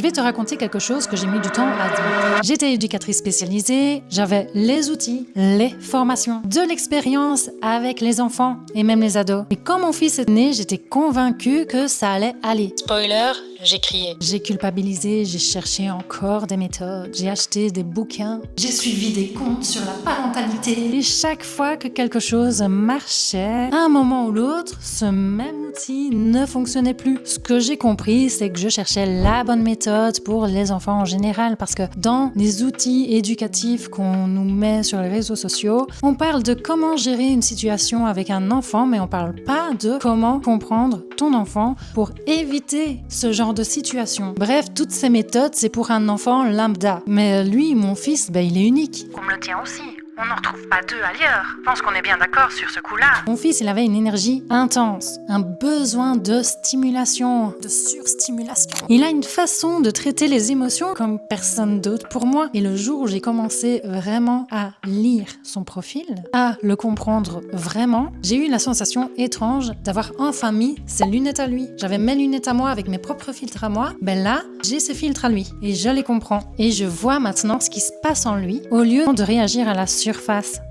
Je vais te raconter quelque chose que j'ai mis du temps à dire. J'étais éducatrice spécialisée, j'avais les outils, les formations, de l'expérience avec les enfants et même les ados. Mais quand mon fils est né, j'étais convaincue que ça allait aller. Spoiler, j'ai crié. J'ai culpabilisé, j'ai cherché encore des méthodes, j'ai acheté des bouquins, j'ai suivi des comptes sur la parentalité. Et chaque fois que quelque chose marchait, à un moment ou l'autre, ce même outil ne fonctionnait plus. Ce que j'ai compris, c'est que je cherchais la bonne méthode pour les enfants en général, parce que dans les outils éducatifs qu'on nous met sur les réseaux sociaux, on parle de comment gérer une situation avec un enfant, mais on parle pas de comment comprendre ton enfant pour éviter ce genre de situation. Bref, toutes ces méthodes, c'est pour un enfant lambda. Mais lui, mon fils, il est unique. Comme le tien aussi. On n'en retrouve pas deux ailleurs. Je pense qu'on est bien d'accord sur ce coup-là. Mon fils, il avait une énergie intense, un besoin de stimulation, de surstimulation. Il a une façon de traiter les émotions comme personne d'autre pour moi. Et le jour où j'ai commencé vraiment à lire son profil, à le comprendre vraiment, j'ai eu la sensation étrange d'avoir enfin mis ses lunettes à lui. J'avais mes lunettes à moi avec mes propres filtres à moi. Là, j'ai ces filtres à lui et je les comprends. Et je vois maintenant ce qui se passe en lui au lieu de réagir à la surface.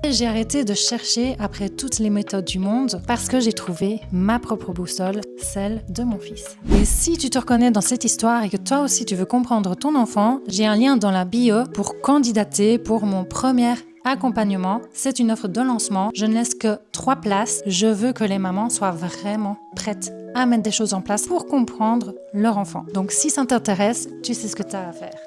Et j'ai arrêté de chercher après toutes les méthodes du monde parce que j'ai trouvé ma propre boussole, celle de mon fils. Et si tu te reconnais dans cette histoire et que toi aussi tu veux comprendre ton enfant, j'ai un lien dans la bio pour candidater pour mon premier accompagnement. C'est une offre de lancement. Je ne laisse que 3 places. Je veux que les mamans soient vraiment prêtes à mettre des choses en place pour comprendre leur enfant. Donc si ça t'intéresse, tu sais ce que tu as à faire.